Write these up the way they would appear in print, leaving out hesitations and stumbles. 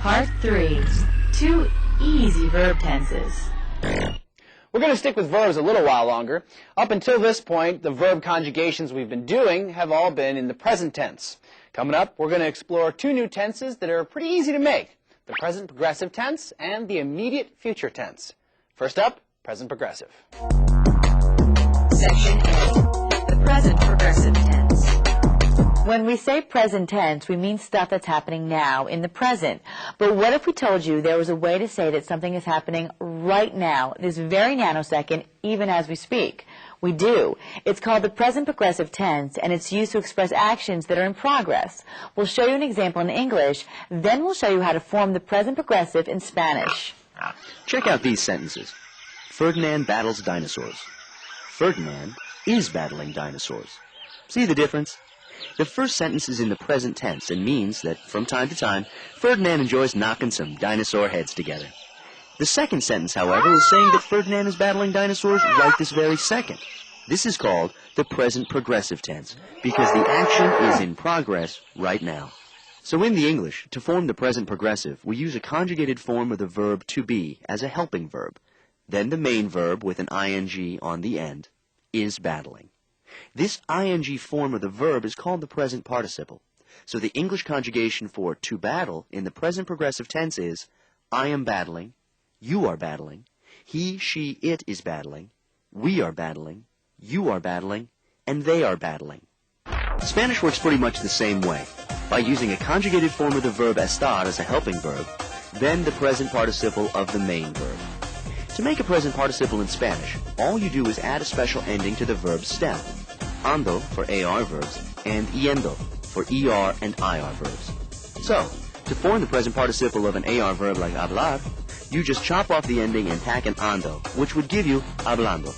Part 3. 2 easy verb tenses. We're going to stick with verbs a little while longer. Up until this point, the verb conjugations we've been doing have all been in the present tense. Coming up, we're going to explore 2 new tenses that are pretty easy to make. The present progressive tense and the immediate future tense. First up, present progressive. Section A. The present progressive tense. When we say present tense, we mean stuff that's happening now, in the present. But what if we told you there was a way to say that something is happening right now, this very nanosecond, even as we speak? We do. It's called the present progressive tense, and it's used to express actions that are in progress. We'll show you an example in English, then we'll show you how to form the present progressive in Spanish. Check out these sentences. Ferdinand battles dinosaurs. Ferdinand is battling dinosaurs. See the difference? The first sentence is in the present tense and means that, from time to time, Ferdinand enjoys knocking some dinosaur heads together. The second sentence, however, is saying that Ferdinand is battling dinosaurs right this very second. This is called the present progressive tense because the action is in progress right now. So in the English, to form the present progressive, we use a conjugated form of the verb to be as a helping verb. Then the main verb with an ing on the end, is battling. This ing form of the verb is called the present participle. So the English conjugation for to battle in the present progressive tense is I am battling, you are battling, he, she, it is battling, we are battling, you are battling, and they are battling. Spanish works pretty much the same way. By using a conjugated form of the verb estar as a helping verb, then the present participle of the main verb. To make a present participle in Spanish, all you do is add a special ending to the verb stem. Ando for AR verbs, and yendo for ER and IR verbs. So, to form the present participle of an AR verb like hablar, you just chop off the ending and tack an ando, which would give you hablando.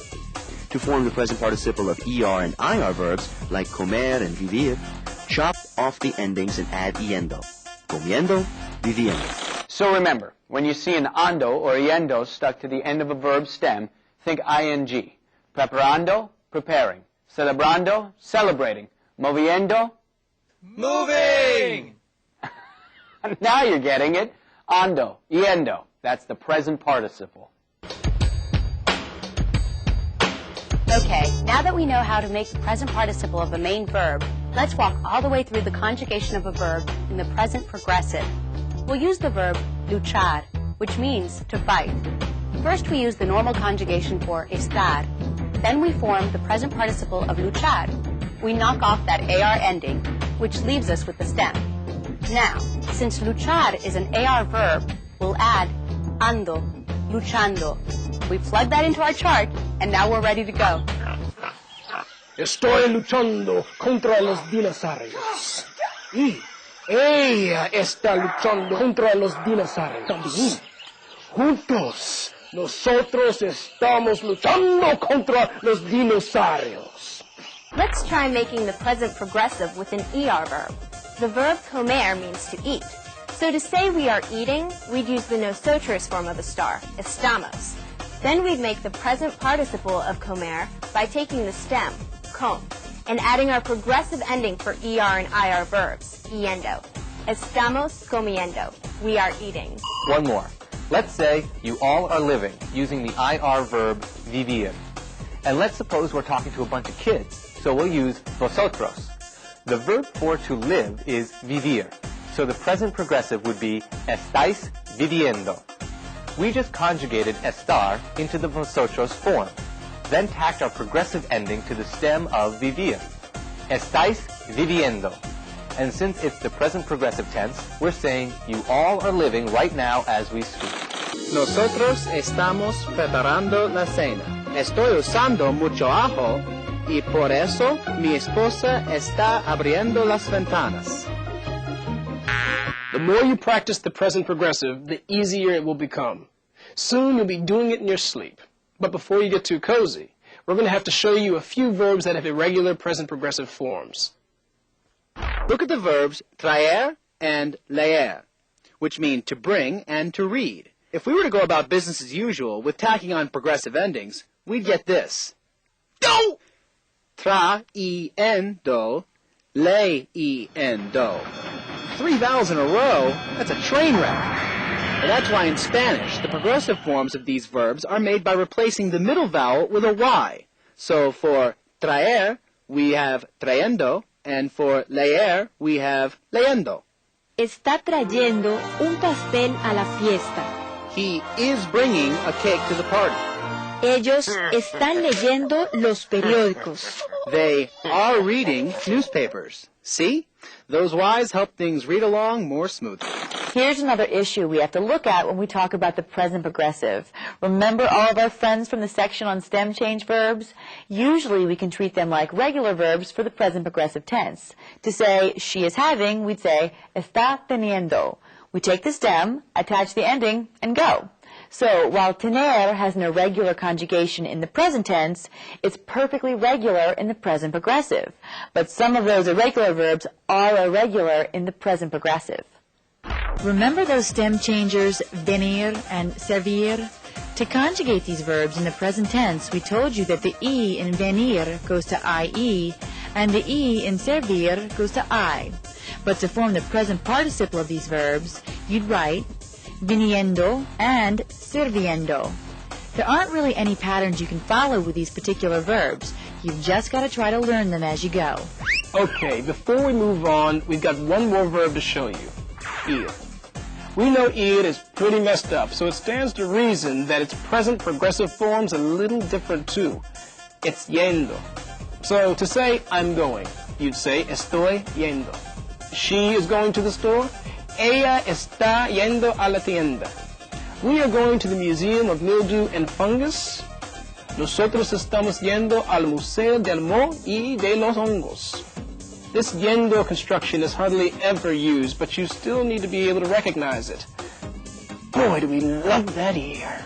To form the present participle of ER and IR verbs like comer and vivir, chop off the endings and add yendo. Comiendo, viviendo. So remember, when you see an ando or yendo stuck to the end of a verb stem, think ing. Preparando, preparing. Celebrando, celebrating. Moviendo, moving! Now you're getting it. Ando, yendo. That's the present participle. Okay, now that we know how to make the present participle of a main verb, let's walk all the way through the conjugation of a verb in the present progressive. We'll use the verb luchar, which means to fight. First, we use the normal conjugation for estar. Then we form the present participle of luchar. We knock off that AR ending, which leaves us with the stem. Now, since luchar is an AR verb, we'll add ando, luchando. We plug that into our chart, and now we're ready to go. Estoy luchando contra los dinosaurios. Y ella está luchando contra los dinosaurios también. Juntos, nosotros estamos luchando contra los dinosaurios. Let's try making the present progressive with an ER verb. The verb comer means to eat. So to say we are eating, we'd use the nosotros form of the star, estamos. Then we'd make the present participle of comer by taking the stem, com, and adding our progressive ending for ER and IR verbs, yendo. Estamos comiendo. We are eating. One more. Let's say you all are living using the IR verb vivir. And let's suppose we're talking to a bunch of kids, so we'll use vosotros. The verb for to live is vivir, so the present progressive would be estáis viviendo. We just conjugated estar into the vosotros form, then tacked our progressive ending to the stem of vivir. Estáis viviendo. And since it's the present progressive tense, we're saying you all are living right now as we speak. Nosotros estamos preparando la cena. Estoy usando mucho ajo y por eso mi esposa está abriendo las ventanas. The more you practice the present progressive, the easier it will become. Soon you'll be doing it in your sleep. But before you get too cozy, we're going to have to show you a few verbs that have irregular present progressive forms. Look at the verbs traer and leer, which mean to bring and to read. If we were to go about business as usual with tacking on progressive endings, we'd get this. No! Traendo, leendo. 3 vowels in a row, that's a train wreck. And that's why in Spanish, the progressive forms of these verbs are made by replacing the middle vowel with a Y. So for traer, we have trayendo, and for leer, we have leyendo. Está trayendo un pastel a la fiesta. He is bringing a cake to the party. Ellos están leyendo los periódicos. They are reading newspapers. See? Those Y's help things read along more smoothly. Here's another issue we have to look at when we talk about the present progressive. Remember all of our friends from the section on stem change verbs? Usually we can treat them like regular verbs for the present progressive tense. To say she is having, we'd say está teniendo. We take the stem, attach the ending, and go. So while tener has an irregular conjugation in the present tense, it's perfectly regular in the present progressive. But some of those irregular verbs are irregular in the present progressive. Remember those stem changers, venir and servir? To conjugate these verbs in the present tense, we told you that the E in venir goes to IE, and the E in servir goes to I. But to form the present participle of these verbs, you'd write viniendo and sirviendo. There aren't really any patterns you can follow with these particular verbs. You've just got to try to learn them as you go. Okay, before we move on, we've got one more verb to show you. Ir. We know ir is pretty messed up, so it stands to reason that its present progressive form's a little different too. It's yendo. So to say I'm going, you'd say estoy yendo. She is going to the store. Ella está yendo a la tienda. We are going to the Museum of Mildew and Fungus. Nosotros estamos yendo al Museo del Moho y de los Hongos. This yendo construction is hardly ever used, but you still need to be able to recognize it. Boy, do we love that ear.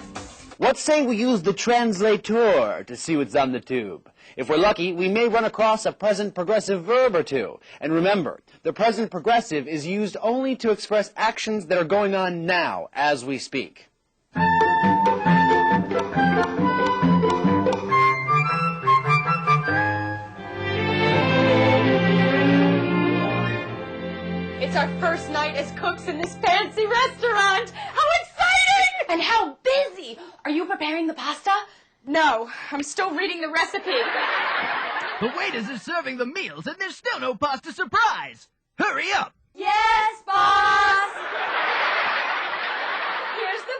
What say we use the translator to see what's on the tube? If we're lucky, we may run across a present progressive verb or two. And remember, the present progressive is used only to express actions that are going on now as we speak. It's our first night as cooks in this fancy restaurant. How exciting! And how busy! Are you preparing the pasta? No, I'm still reading the recipe. The waiters are serving the meals and there's still no pasta surprise. Hurry up! Yes, boss! Here's the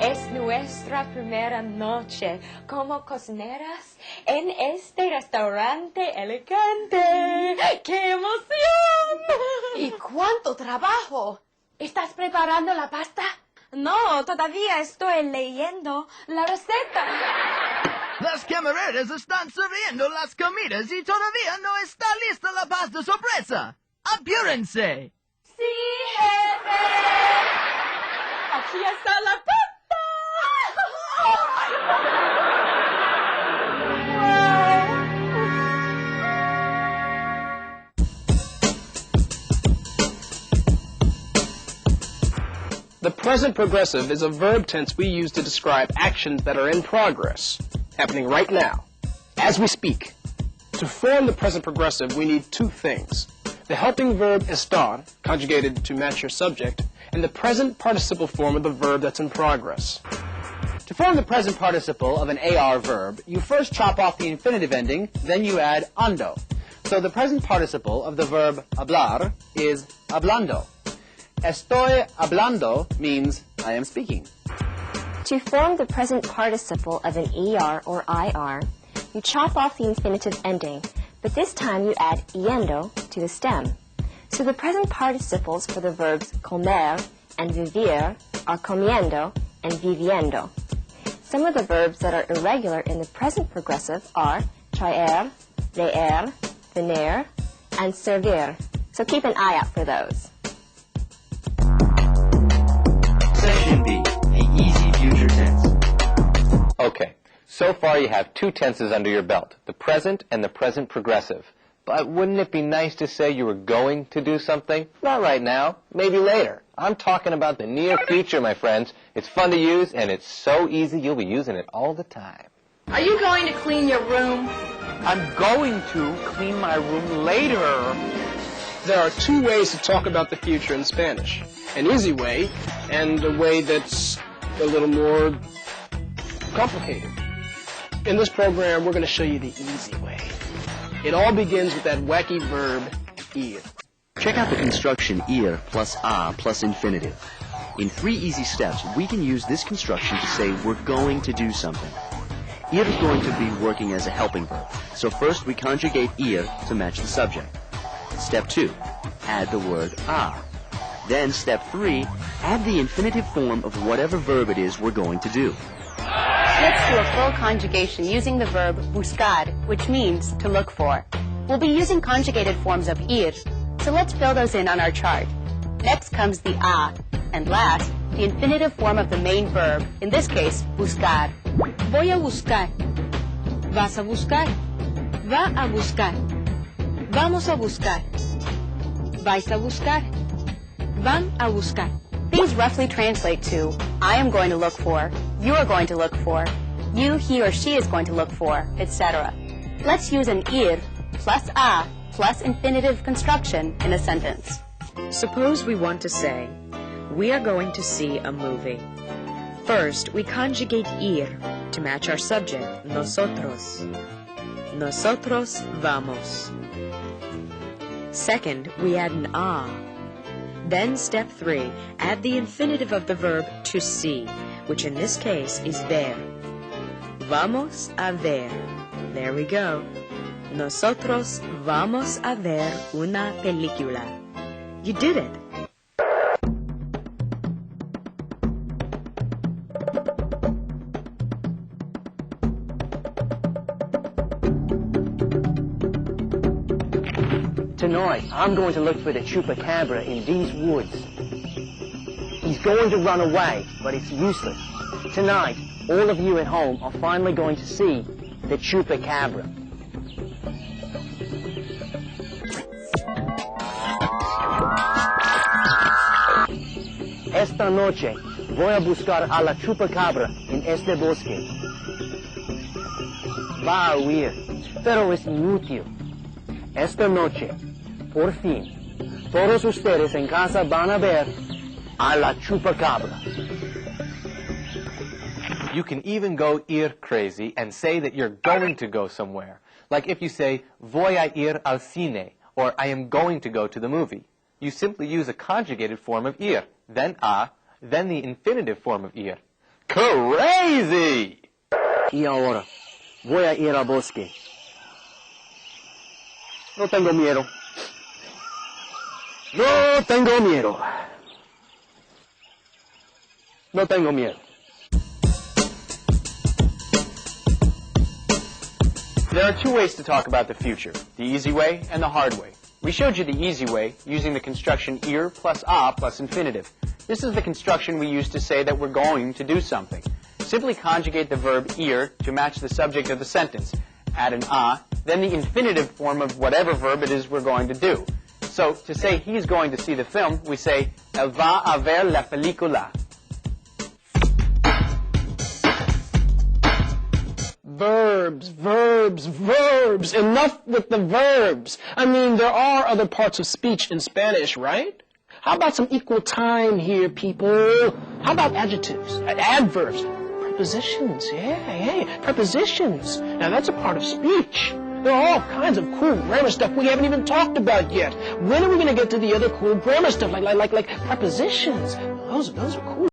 Es nuestra primera noche como cocineras en este restaurante elegante. ¡Qué emoción! ¿Y cuánto trabajo? ¿Estás preparando la pasta? No, todavía estoy leyendo la receta. Las camareras están sirviendo las comidas y todavía no está lista la pasta sorpresa. ¡Apúrense! Sí, jefe. Aquí está la pasta. The present progressive is a verb tense we use to describe actions that are in progress, happening right now, as we speak. To form the present progressive, we need two things. The helping verb estar, conjugated to match your subject, and the present participle form of the verb that's in progress. To form the present participle of an AR verb, you first chop off the infinitive ending, then you add ando. So the present participle of the verb hablar is hablando. Estoy hablando means I am speaking. To form the present participle of an ER or IR, you chop off the infinitive ending, but this time you add yendo to the stem. So the present participles for the verbs comer and vivir are comiendo and viviendo. Some of the verbs that are irregular in the present progressive are traer, leer, venir, and servir. So keep an eye out for those. Section B, the easy future tense. Okay, so far you have two tenses under your belt, the present and the present progressive. But wouldn't it be nice to say you were going to do something? Not right now, maybe later. I'm talking about the near future, my friends. It's fun to use, and it's so easy you'll be using it all the time. Are you going to clean your room? I'm going to clean my room later. There are two ways to talk about the future in Spanish. An easy way, and a way that's a little more complicated. In this program, we're going to show you the easy way. It all begins with that wacky verb, ir. Check out the construction ir plus a plus infinitive. In 3 easy steps, we can use this construction to say we're going to do something. Ir is going to be working as a helping verb. So first we conjugate ir to match the subject. Step 2, add the word a. Then step 3, add the infinitive form of whatever verb it is we're going to do. Let's do a full conjugation using the verb buscar, which means to look for. We'll be using conjugated forms of ir, so let's fill those in on our chart. Next comes the a, and last, the infinitive form of the main verb, in this case, buscar. Voy a buscar. Vas a buscar. Va a buscar. Vamos a buscar. Vais a buscar. Van a buscar. These roughly translate to, I am going to look for, you are going to look for, you, he, or she is going to look for, etc. Let's use an ir plus a plus infinitive construction in a sentence. Suppose we want to say, we are going to see a movie. First, we conjugate ir to match our subject, nosotros. Nosotros vamos. Second, we add an a. Then step 3, add the infinitive of the verb to see, which in this case is ver. Vamos a ver. There we go. Nosotros vamos a ver una película. You did it. Tonight, I'm going to look for the chupacabra in these woods. He's going to run away, but it's useless. Tonight, all of you at home are finally going to see the chupacabra. Esta noche voy a buscar a la chupacabra en este bosque. Va a huir, pero es inútil. Esta noche, por fin, todos ustedes en casa van a ver a la chupacabra. You can even go ir crazy and say that you're going to go somewhere. Like if you say, voy a ir al cine, or I am going to go to the movie. You simply use a conjugated form of ir, then a, then the infinitive form of ir. Crazy! Y ahora, voy a ir al bosque. No tengo miedo. No tengo miedo. No tengo miedo. There are 2 ways to talk about the future, the easy way and the hard way. We showed you the easy way using the construction ir plus a plus infinitive. This is the construction we use to say that we're going to do something. Simply conjugate the verb ir to match the subject of the sentence. Add an a, then the infinitive form of whatever verb it is we're going to do. So, to say he's going to see the film, we say, él va a ver la película. Verbs, verbs, verbs. Enough with the verbs. I mean, there are other parts of speech in Spanish, right? How about some equal time here, people? How about adjectives, adverbs, prepositions? Yeah, prepositions. Now, that's a part of speech. There are all kinds of cool grammar stuff we haven't even talked about yet. When are we going to get to the other cool grammar stuff, like prepositions? Those are cool.